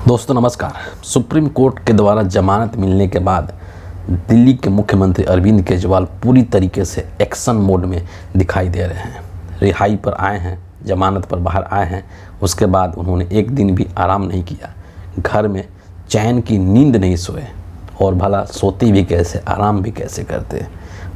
दोस्तों नमस्कार। Supreme court के द्वारा जमानत मिलने के बाद दिल्ली के मुख्यमंत्री अरविंद केजरीवाल पूरी तरीके से एक्शन मोड में दिखाई दे रहे हैं। रिहाई पर आए हैं, जमानत पर बाहर आए हैं, उसके बाद उन्होंने एक दिन भी आराम नहीं किया, घर में चैन की नींद नहीं सोए और भला सोते भी कैसे, आराम भी कैसे करते।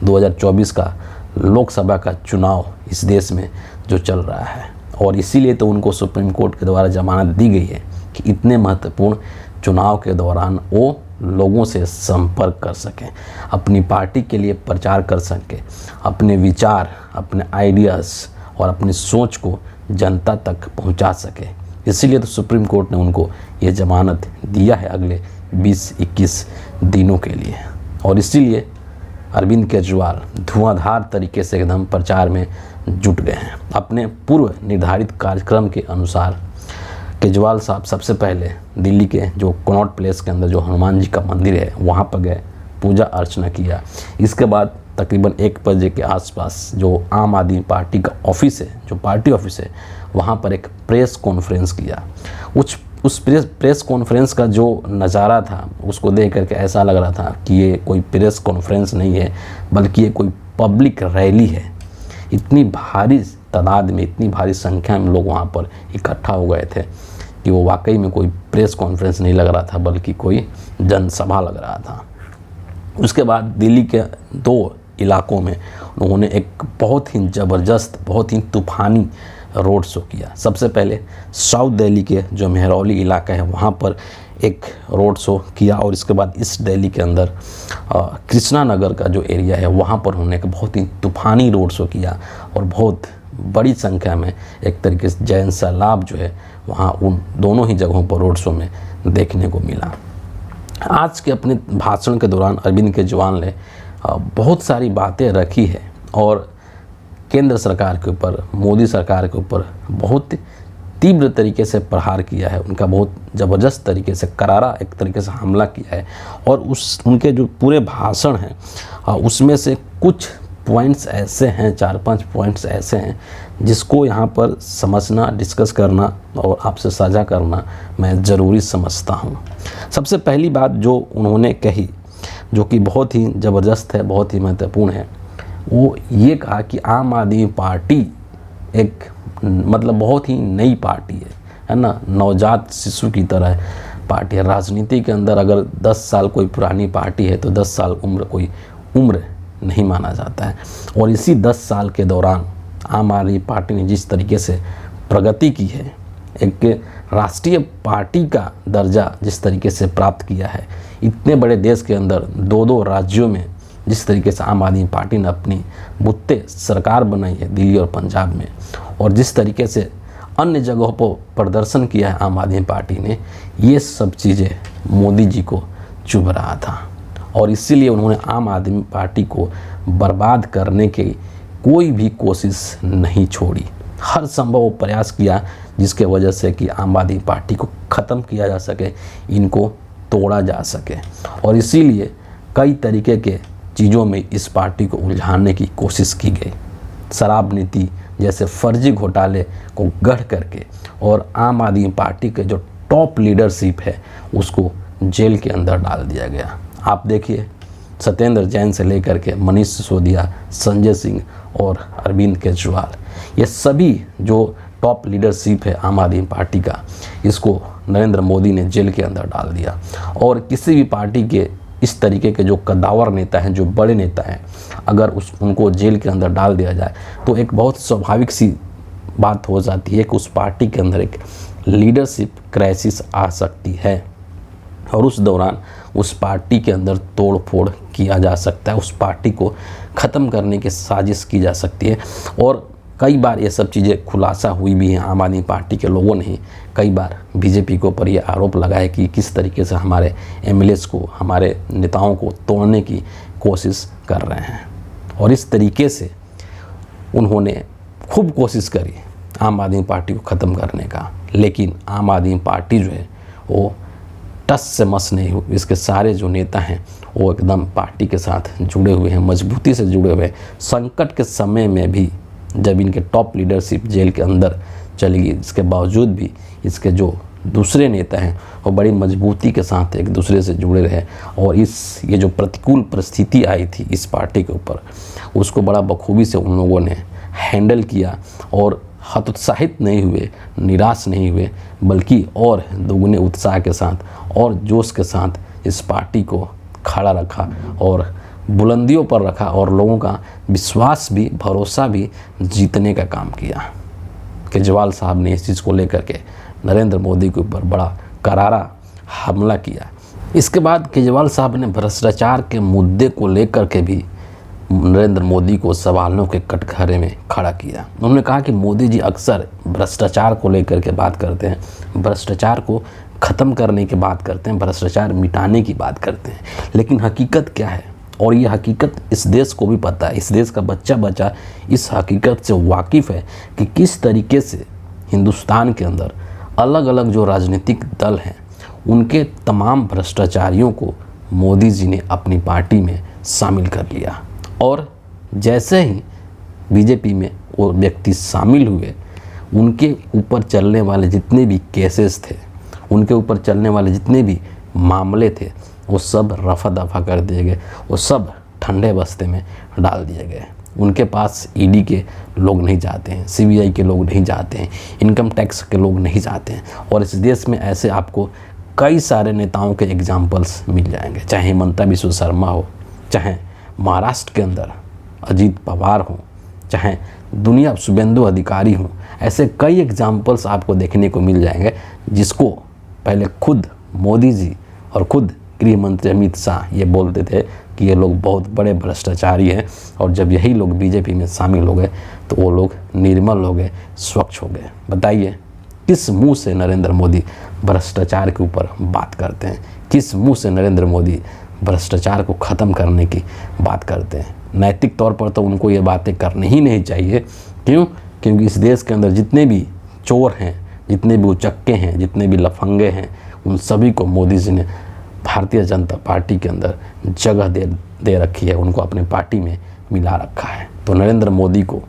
2024 का लोकसभा का चुनाव इस देश में जो चल रहा है और इसीलिए तो उनको सुप्रीम कोर्ट के द्वारा जमानत दी गई है कि इतने महत्वपूर्ण चुनाव के दौरान वो लोगों से संपर्क कर सकें, अपनी पार्टी के लिए प्रचार कर सकें, अपने विचार, अपने आइडियाज़ और अपनी सोच को जनता तक पहुंचा सकें। इसीलिए तो सुप्रीम कोर्ट ने उनको ये जमानत दिया है अगले 20-21 दिनों के लिए। और इसीलिए अरविंद केजरीवाल धुआंधार तरीके से एकदम प्रचार में जुट गए हैं। अपने पूर्व निर्धारित कार्यक्रम के अनुसार केजरीवाल साहब सबसे पहले दिल्ली के जो कनॉट प्लेस के अंदर जो हनुमान जी का मंदिर है वहाँ पर गए, पूजा अर्चना किया। इसके बाद तकरीबन 1 बजे के आसपास जो आम आदमी पार्टी का ऑफिस है, जो पार्टी ऑफिस है, वहाँ पर एक प्रेस कॉन्फ्रेंस किया। उस प्रेस कॉन्फ्रेंस का जो नज़ारा था उसको देख करके ऐसा लग रहा था कि ये कोई प्रेस कॉन्फ्रेंस नहीं है बल्कि ये कोई पब्लिक रैली है। इतनी भारी तादाद में, इतनी भारी संख्या में लोग वहाँ पर इकट्ठा हो गए थे कि वो वाकई में कोई प्रेस कॉन्फ्रेंस नहीं लग रहा था बल्कि कोई जनसभा लग रहा था। उसके बाद दिल्ली के 2 इलाकों में उन्होंने एक बहुत ही ज़बरदस्त, बहुत ही तूफ़ानी रोड शो किया। सबसे पहले साउथ दिल्ली के जो मेहरौली इलाका है वहाँ पर एक रोड शो किया और इसके बाद ईस्ट दिल्ली के अंदर कृष्णा नगर का जो एरिया है वहाँ पर उन्होंने एक बहुत ही तूफ़ानी रोड शो किया और बहुत बड़ी संख्या में एक तरीके से जैन सैलाब जो है वहाँ उन दोनों ही जगहों पर रोड शो में देखने को मिला। आज के अपने भाषण के दौरान अरविंद केजरीवाल ने बहुत सारी बातें रखी है और केंद्र सरकार के ऊपर, मोदी सरकार के ऊपर बहुत तीव्र तरीके से प्रहार किया है। उनका बहुत ज़बरदस्त तरीके से, करारा एक तरीके से हमला किया है और उनके जो पूरे भाषण हैं उसमें से कुछ पॉइंट्स ऐसे हैं, 4-5 पॉइंट्स ऐसे हैं जिसको यहाँ पर समझना, डिस्कस करना और आपसे साझा करना मैं ज़रूरी समझता हूँ। सबसे पहली बात जो उन्होंने कही, जो कि बहुत ही ज़बरदस्त है, बहुत ही महत्वपूर्ण है, वो ये कहा कि आम आदमी पार्टी एक मतलब बहुत ही नई पार्टी है ना, नवजात शिशु की तरह पार्टी है। राजनीति के अंदर अगर 10 साल कोई पुरानी पार्टी है तो 10 साल उम्र कोई उम्र नहीं माना जाता है। और इसी 10 साल के दौरान आम आदमी पार्टी ने जिस तरीके से प्रगति की है, एक राष्ट्रीय पार्टी का दर्जा जिस तरीके से प्राप्त किया है, इतने बड़े देश के अंदर 2-2 राज्यों में जिस तरीके से आम आदमी पार्टी ने अपनी बुत्ते सरकार बनाई है दिल्ली और पंजाब में, और जिस तरीके से अन्य जगहों पर प्रदर्शन किया है आम आदमी पार्टी ने, ये सब चीज़ें मोदी जी को चुभ रहा था और इसीलिए उन्होंने आम आदमी पार्टी को बर्बाद करने की कोई भी कोशिश नहीं छोड़ी। हर संभव प्रयास किया जिसके वजह से कि आम आदमी पार्टी को ख़त्म किया जा सके, इनको तोड़ा जा सके। और इसीलिए कई तरीके के चीज़ों में इस पार्टी को उलझाने की कोशिश की गई। शराब नीति जैसे फर्जी घोटाले को गढ़ करके और आम आदमी पार्टी के जो टॉप लीडरशिप है उसको जेल के अंदर डाल दिया गया। आप देखिए, सत्येंद्र जैन से लेकर के मनीष सिसोदिया, संजय सिंह और अरविंद केजरीवाल, ये सभी जो टॉप लीडरशिप है आम आदमी पार्टी का, इसको नरेंद्र मोदी ने जेल के अंदर डाल दिया। और किसी भी पार्टी के इस तरीके के जो कद्दावर नेता हैं, जो बड़े नेता हैं, अगर उनको जेल के अंदर डाल दिया जाए तो एक बहुत स्वाभाविक सी बात हो जाती है कि उस पार्टी के अंदर एक लीडरशिप क्राइसिस आ सकती है और उस दौरान उस पार्टी के अंदर तोड़ फोड़ किया जा सकता है, उस पार्टी को ख़त्म करने की साजिश की जा सकती है। और कई बार ये सब चीज़ें खुलासा हुई भी हैं। आम आदमी पार्टी के लोगों ने ही कई बार बीजेपी के ऊपर ये आरोप लगाया कि किस तरीके से हमारे एमएलएस को, हमारे नेताओं को तोड़ने की कोशिश कर रहे हैं। और इस तरीके से उन्होंने खूब कोशिश करी आम आदमी पार्टी को ख़त्म करने का, लेकिन आम आदमी पार्टी जो है वो टस से मस नहीं हुई। इसके सारे जो नेता हैं वो एकदम पार्टी के साथ जुड़े हुए हैं, मजबूती से जुड़े हुए हैं। संकट के समय में भी जब इनके टॉप लीडरशिप जेल के अंदर चली गई, इसके बावजूद भी इसके जो दूसरे नेता हैं वो बड़ी मजबूती के साथ एक दूसरे से जुड़े रहे और ये जो प्रतिकूल परिस्थिति आई थी इस पार्टी के ऊपर, उसको बड़ा बखूबी से उन लोगों ने हैंडल किया और हतोत्साहित नहीं हुए, निराश नहीं हुए, बल्कि और दोगुने उत्साह के साथ और जोश के साथ इस पार्टी को खड़ा रखा और बुलंदियों पर रखा और लोगों का विश्वास भी, भरोसा भी जीतने का काम किया। केजरीवाल साहब ने इस चीज़ को लेकर के नरेंद्र मोदी के ऊपर बड़ा करारा हमला किया। इसके बाद केजरीवाल साहब ने भ्रष्टाचार के मुद्दे को लेकर के भी नरेंद्र मोदी को सवालों के कटघरे में खड़ा किया। उन्होंने कहा कि मोदी जी अक्सर भ्रष्टाचार को लेकर के बात करते हैं, भ्रष्टाचार को ख़त्म करने की बात करते हैं, भ्रष्टाचार मिटाने की बात करते हैं, लेकिन हकीकत क्या है? और ये हकीकत इस देश को भी पता है, इस देश का बच्चा बच्चा इस हकीकत से वाकिफ़ है कि किस तरीके से हिंदुस्तान के अंदर अलग अलग जो राजनीतिक दल हैं उनके तमाम भ्रष्टाचारियों को मोदी जी ने अपनी पार्टी में शामिल कर लिया। और जैसे ही बीजेपी में वो व्यक्ति शामिल हुए, उनके ऊपर चलने वाले जितने भी केसेस थे, उनके ऊपर चलने वाले जितने भी मामले थे, वो सब रफा दफा कर दिए गए, वो सब ठंडे बस्ते में डाल दिए गए। उनके पास ईडी के लोग नहीं जाते हैं, सीबीआई के लोग नहीं जाते हैं, इनकम टैक्स के लोग नहीं जाते हैं। और इस देश में ऐसे आपको कई सारे नेताओं के एग्जाम्पल्स मिल जाएंगे, चाहे हिमंता बिस्वा शर्मा हो, चाहे महाराष्ट्र के अंदर अजीत पवार हो, चाहे दुनिया शुभेंदु अधिकारी हो। ऐसे कई एग्जाम्पल्स आपको देखने को मिल जाएंगे जिसको पहले खुद मोदी जी और खुद गृह मंत्री अमित शाह ये बोलते थे कि ये लोग बहुत बड़े भ्रष्टाचारी हैं, और जब यही लोग बीजेपी में शामिल हो गए तो वो लोग निर्मल हो गए, स्वच्छ हो गए। बताइए किस मुंह से नरेंद्र मोदी भ्रष्टाचार के ऊपर बात करते हैं? किस मुंह से नरेंद्र मोदी भ्रष्टाचार को ख़त्म करने की बात करते हैं? नैतिक तौर पर तो उनको ये बातें करनी ही नहीं चाहिए। क्यों? क्योंकि इस देश के अंदर जितने भी चोर हैं, जितने भी उचक्के हैं, जितने भी लफंगे हैं, उन सभी को मोदी जी ने भारतीय जनता पार्टी के अंदर जगह दे रखी है, उनको अपने पार्टी में मिला रखा है। तो नरेंद्र मोदी को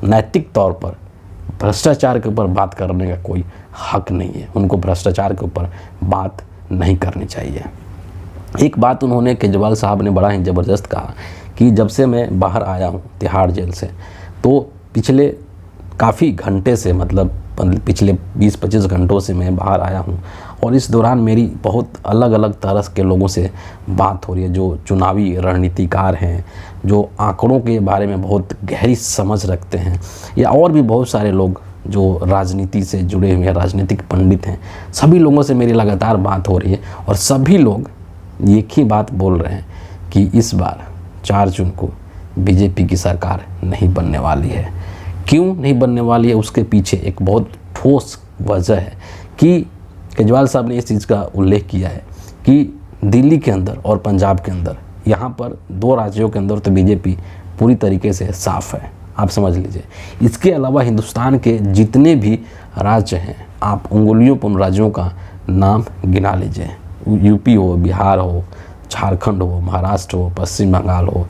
नैतिक तौर पर भ्रष्टाचार के ऊपर बात करने का कोई हक नहीं है, उनको भ्रष्टाचार के ऊपर बात नहीं करनी चाहिए। एक बात उन्होंने, केजरीवाल साहब ने बड़ा ही ज़बरदस्त कहा कि जब से मैं बाहर आया हूँ तिहाड़ जेल से, तो पिछले काफ़ी घंटे से, मतलब पिछले 20-25 घंटों से मैं बाहर आया हूँ, और इस दौरान मेरी बहुत अलग अलग तरह के लोगों से बात हो रही है, जो चुनावी रणनीतिकार हैं, जो आंकड़ों के बारे में बहुत गहरी समझ रखते हैं, या और भी बहुत सारे लोग जो राजनीति से जुड़े हुए हैं, राजनीतिक पंडित हैं। सभी लोगों से मेरी लगातार बात हो रही है और सभी लोग एक ही बात बोल रहे हैं कि इस बार 4 जून को बीजेपी की सरकार नहीं बनने वाली है। क्यों नहीं बनने वाली है? उसके पीछे एक बहुत ठोस वजह है कि केजरीवाल साहब ने इस चीज़ का उल्लेख किया है कि दिल्ली के अंदर और पंजाब के अंदर, यहाँ पर 2 राज्यों के अंदर तो बीजेपी पूरी तरीके से साफ़ है, आप समझ लीजिए। इसके अलावा हिंदुस्तान के जितने भी राज्य हैं, आप उंगलियों पर उन राज्यों का नाम गिना लीजिए। यूपी हो, बिहार हो, झारखंड हो, महाराष्ट्र हो, पश्चिम बंगाल हो,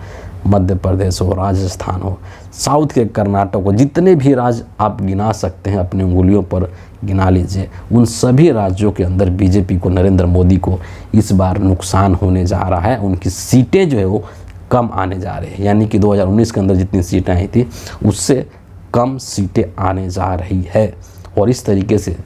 मध्य प्रदेश हो, राजस्थान हो, साउथ के कर्नाटक हो, जितने भी राज्य आप गिना सकते हैं अपनी उंगलियों पर गिना लीजिए। उन सभी राज्यों के अंदर बीजेपी को, नरेंद्र मोदी को इस बार नुकसान होने जा रहा है। उनकी सीटें जो है वो कम आने जा रही है, यानी कि 2019 के अंदर जितनी सीटें आई थी उससे कम सीटें आने जा रही है। और इस तरीके से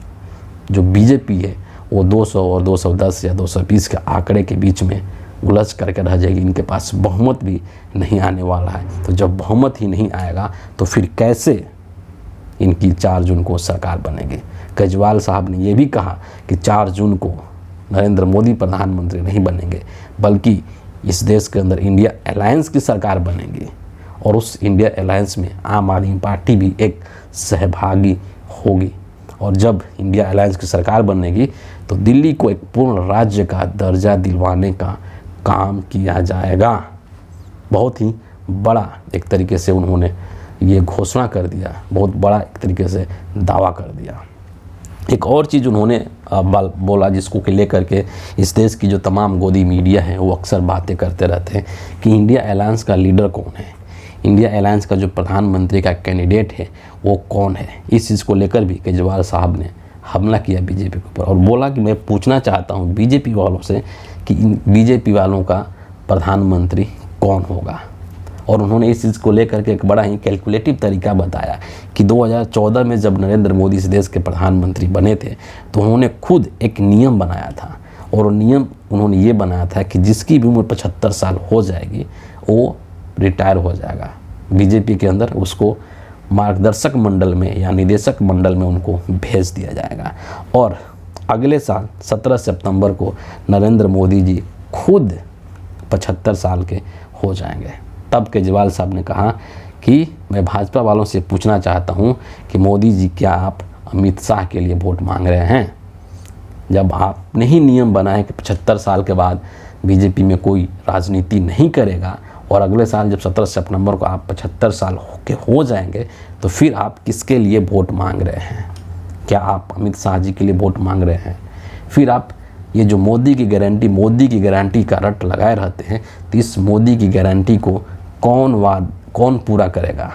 जो बीजेपी है वो 200 और 210 या 220 के आंकड़े के बीच में उलझ करके रह जाएगी। इनके पास बहुमत भी नहीं आने वाला है। तो जब बहुमत ही नहीं आएगा तो फिर कैसे इनकी 4 जून को सरकार बनेगी? केजरीवाल साहब ने ये भी कहा कि 4 जून को नरेंद्र मोदी प्रधानमंत्री नहीं बनेंगे, बल्कि इस देश के अंदर इंडिया अलायंस की सरकार बनेगी, और उस इंडिया अलायंस में आम आदमी पार्टी भी एक सहभागी होगी। और जब इंडिया अलायंस की सरकार बनेगी तो दिल्ली को एक पूर्ण राज्य का दर्जा दिलवाने का काम किया जाएगा। बहुत ही बड़ा एक तरीके से उन्होंने ये घोषणा कर दिया, बहुत बड़ा एक तरीके से दावा कर दिया। एक और चीज़ उन्होंने बोला जिसको के लेकर के इस देश की जो तमाम गोदी मीडिया है वो अक्सर बातें करते रहते हैं कि इंडिया अलायंस का लीडर कौन है, इंडिया अलायंस का जो प्रधानमंत्री का कैंडिडेट है वो कौन है। इस चीज़ को लेकर भी केजरीवाल साहब ने हमला किया बीजेपी के ऊपर और बोला कि मैं पूछना चाहता हूँ बीजेपी वालों से कि इन बीजेपी वालों का प्रधानमंत्री कौन होगा। और उन्होंने इस चीज़ को लेकर के एक बड़ा ही कैलकुलेटिव तरीका बताया कि 2014 में जब नरेंद्र मोदी इस देश के प्रधानमंत्री बने थे तो उन्होंने खुद एक नियम बनाया था और नियम उन्होंने ये बनाया था कि जिसकी भी उम्र 75 साल हो जाएगी वो रिटायर हो जाएगा बीजेपी के अंदर, उसको मार्गदर्शक मंडल में या निदेशक मंडल में उनको भेज दिया जाएगा। और अगले साल 17 सितंबर को नरेंद्र मोदी जी खुद 75 साल के हो जाएंगे। तब केजरीवाल साहब ने कहा कि मैं भाजपा वालों से पूछना चाहता हूं कि मोदी जी क्या आप अमित शाह के लिए वोट मांग रहे हैं? जब आपने ही नियम बनाया कि 75 साल के बाद बीजेपी में कोई राजनीति नहीं करेगा और अगले साल जब 17 सितंबर को आप 75 साल के हो जाएंगे तो फिर आप किसके लिए वोट मांग रहे हैं? क्या आप अमित शाह जी के लिए वोट मांग रहे हैं? फिर आप ये जो मोदी की गारंटी का रट लगाए रहते हैं, तो इस मोदी की गारंटी को कौन पूरा करेगा?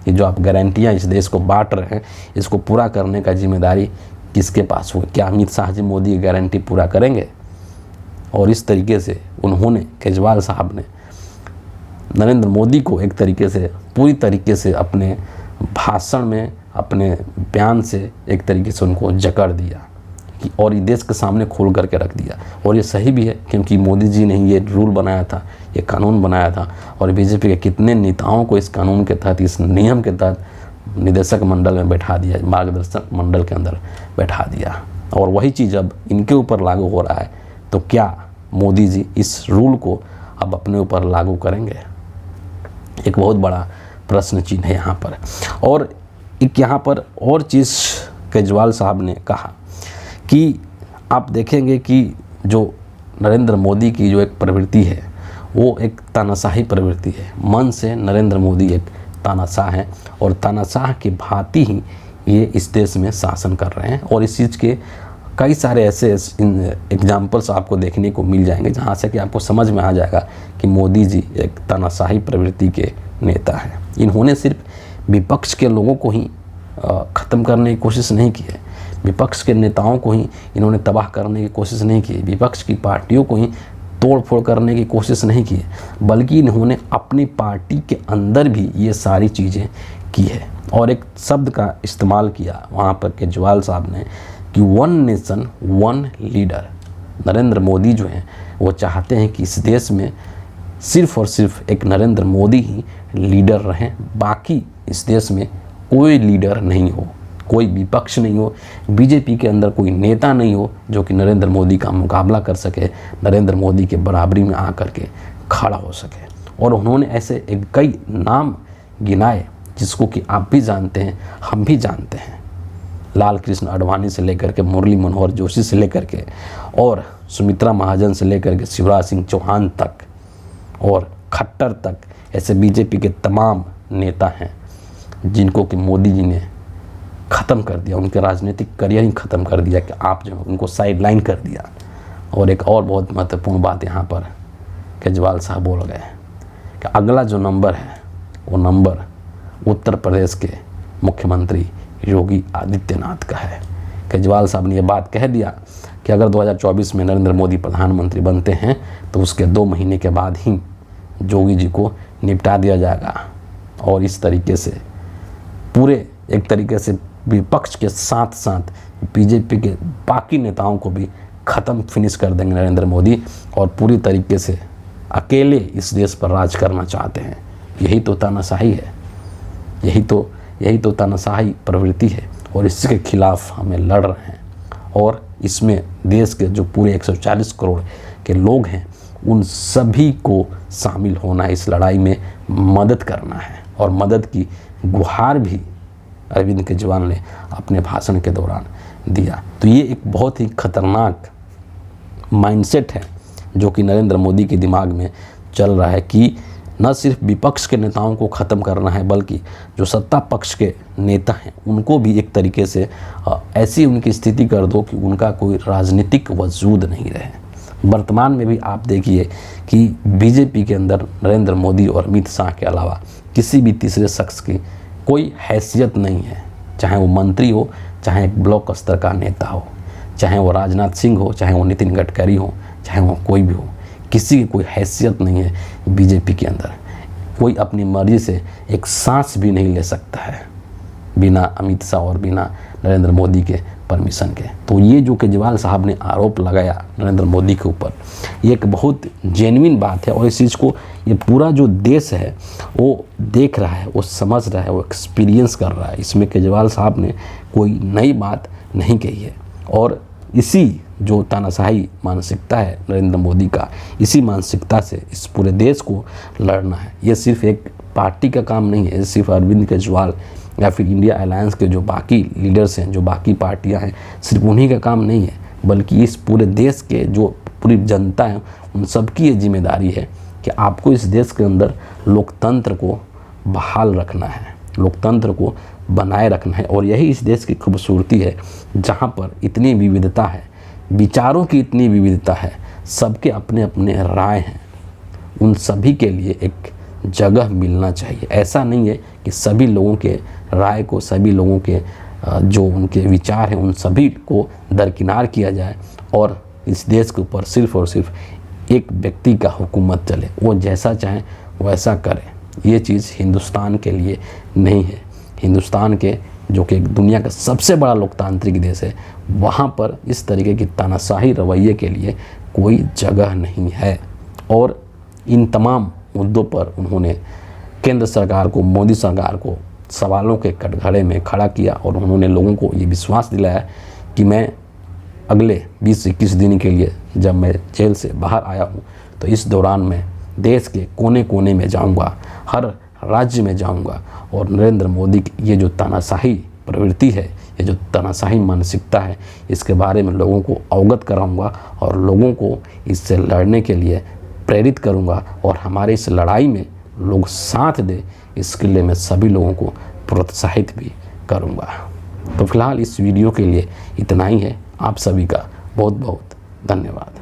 ये जो आप गारंटियाँ इस देश को बांट रहे हैं, इसको पूरा करने का जिम्मेदारी किसके पास होगी? क्या अमित शाह जी मोदी की गारंटी पूरा करेंगे? और इस तरीके से उन्होंने, केजरीवाल साहब ने नरेंद्र मोदी को एक तरीके से पूरी तरीके से अपने भाषण में, अपने बयान से एक तरीके से उनको जकड़ दिया कि और ये देश के सामने खोल करके रख दिया। और ये सही भी है क्योंकि मोदी जी ने ये रूल बनाया था, ये कानून बनाया था और बीजेपी के कितने नेताओं को इस कानून के तहत, इस नियम के तहत निदेशक मंडल में बैठा दिया, मार्गदर्शक मंडल के अंदर बैठा दिया। और वही चीज़ अब इनके ऊपर लागू हो रहा है। तो क्या मोदी जी इस रूल को अब अपने ऊपर लागू करेंगे? एक बहुत बड़ा प्रश्न चिन्ह है यहाँ पर। और एक यहाँ पर और चीज़ केजरीवाल साहब ने कहा कि आप देखेंगे कि जो नरेंद्र मोदी की जो एक प्रवृत्ति है वो एक तानाशाही प्रवृत्ति है। मन से नरेंद्र मोदी एक तानाशाह है और तानाशाह की भांति ही ये इस देश में शासन कर रहे हैं। और इस चीज़ के कई सारे ऐसे एग्जाम्पल्स आपको देखने को मिल जाएंगे जहाँ से कि आपको समझ में आ जाएगा कि मोदी जी एक तानाशाही प्रवृत्ति के नेता हैं। इन्होंने सिर्फ विपक्ष के लोगों को ही ख़त्म करने की कोशिश नहीं की है, विपक्ष के नेताओं को ही इन्होंने तबाह करने की कोशिश नहीं की, विपक्ष की पार्टियों को ही तोड़ फोड़ करने की कोशिश नहीं की है, बल्कि इन्होंने अपनी पार्टी के अंदर भी ये सारी चीज़ें की है। और एक शब्द का इस्तेमाल किया वहाँ पर केजरीवाल साहब ने कि 1 नेशन 1 लीडर। नरेंद्र मोदी जो हैं वो चाहते हैं कि इस देश में सिर्फ़ और सिर्फ एक नरेंद्र मोदी ही लीडर रहें, बाकी इस देश में कोई लीडर नहीं हो, कोई विपक्ष नहीं हो, बीजेपी के अंदर कोई नेता नहीं हो जो कि नरेंद्र मोदी का मुकाबला कर सके, नरेंद्र मोदी के बराबरी में आकर के खड़ा हो सके। और उन्होंने ऐसे एक कई नाम गिनाए जिसको कि आप भी जानते हैं, हम भी जानते हैं। लाल कृष्ण आडवाणी से लेकर के मुरली मनोहर जोशी से लेकर के और सुमित्रा महाजन से लेकर के शिवराज सिंह चौहान तक और खट्टर तक, ऐसे बीजेपी के तमाम नेता हैं जिनको कि मोदी जी ने ख़त्म कर दिया, उनके राजनीतिक करियर ही ख़त्म कर दिया, कि आप जो उनको साइड लाइन कर दिया। और एक और बहुत महत्वपूर्ण बात यहाँ पर केजरीवाल साहब बोल गए कि अगला जो नंबर है वो नंबर उत्तर प्रदेश के मुख्यमंत्री योगी आदित्यनाथ का है। केजरीवाल साहब ने ये बात कह दिया कि अगर 2024 में नरेंद्र मोदी प्रधानमंत्री बनते हैं तो उसके 2 महीने के बाद ही योगी जी को निपटा दिया जाएगा। और इस तरीके से पूरे एक तरीके से विपक्ष के साथ साथ बीजेपी के बाकी नेताओं को भी ख़त्म फिनिश कर देंगे नरेंद्र मोदी और पूरी तरीके से अकेले इस देश पर राज करना चाहते हैं। यही तो तानाशाही है, यही तो तानाशाही प्रवृत्ति है और इसके खिलाफ हमें लड़ रहे हैं। और इसमें देश के जो पूरे 140 करोड़ के लोग हैं उन सभी को शामिल होना है, इस लड़ाई में मदद करना है। और मदद की गुहार भी अरविंद केजरीवाल ने अपने भाषण के दौरान दिया। तो ये एक बहुत ही खतरनाक माइंडसेट है जो कि नरेंद्र मोदी के दिमाग में चल रहा है कि न सिर्फ विपक्ष के नेताओं को ख़त्म करना है बल्कि जो सत्ता पक्ष के नेता हैं उनको भी एक तरीके से ऐसी उनकी स्थिति कर दो कि उनका कोई राजनीतिक वजूद नहीं रहे। वर्तमान में भी आप देखिए कि बीजेपी के अंदर नरेंद्र मोदी और अमित शाह के अलावा किसी भी तीसरे शख्स की कोई हैसियत नहीं है, चाहे वो मंत्री हो, चाहे एक ब्लॉक स्तर का नेता हो, चाहे वो राजनाथ सिंह हो, चाहे वो नितिन गडकरी हो, चाहे वो कोई भी हो, किसी की कोई हैसियत नहीं है बीजेपी के अंदर। कोई अपनी मर्जी से एक सांस भी नहीं ले सकता है बिना अमित शाह और बिना नरेंद्र मोदी के परमिशन के। तो ये जो केजरीवाल साहब ने आरोप लगाया नरेंद्र मोदी के ऊपर, ये एक बहुत जेन्युइन बात है और इस चीज़ को ये पूरा जो देश है वो देख रहा है, वो समझ रहा है, वो एक्सपीरियंस कर रहा है। इसमें केजरीवाल साहब ने कोई नई बात नहीं कही है और इसी जो तानाशाही मानसिकता है नरेंद्र मोदी का, इसी मानसिकता से इस पूरे देश को लड़ना है। ये सिर्फ एक पार्टी का काम नहीं है, सिर्फ अरविंद केजरीवाल या फिर इंडिया अलायंस के जो बाकी लीडर्स हैं, जो बाकी पार्टियां हैं, सिर्फ उन्हीं का काम नहीं है, बल्कि इस पूरे देश के जो पूरी जनता है उन सबकी ये जिम्मेदारी है कि आपको इस देश के अंदर लोकतंत्र को बहाल रखना है, लोकतंत्र को बनाए रखना है। और यही इस देश की खूबसूरती है जहाँ पर इतनी विविधता है, विचारों की इतनी विविधता है, सबके अपने अपने राय हैं, उन सभी के लिए एक जगह मिलना चाहिए। ऐसा नहीं है कि सभी लोगों के राय को, सभी लोगों के जो उनके विचार हैं उन सभी को दरकिनार किया जाए और इस देश के ऊपर सिर्फ और सिर्फ एक व्यक्ति का हुकूमत चले, वो जैसा चाहे वैसा करे। ये चीज़ हिंदुस्तान के लिए नहीं है। हिंदुस्तान के जो कि दुनिया का सबसे बड़ा लोकतांत्रिक देश है, वहाँ पर इस तरीके की तानाशाही रवैये के लिए कोई जगह नहीं है। और इन तमाम मुद्दों पर उन्होंने केंद्र सरकार को, मोदी सरकार को सवालों के कटघरे में खड़ा किया और उन्होंने लोगों को ये विश्वास दिलाया कि मैं अगले 20-21 दिन के लिए जब मैं जेल से बाहर आया हूँ तो इस दौरान मैं देश के कोने कोने में जाऊँगा, हर राज्य में जाऊँगा और नरेंद्र मोदी की ये जो तानाशाही प्रवृत्ति है, ये जो तानाशाही मानसिकता है, इसके बारे में लोगों को अवगत कराऊँगा और लोगों को इससे लड़ने के लिए प्रेरित करूँगा और हमारे इस लड़ाई में लोग साथ दें, इसके लिए मैं सभी लोगों को प्रोत्साहित भी करूँगा। तो फिलहाल इस वीडियो के लिए इतना ही है। आप सभी का बहुत बहुत धन्यवाद।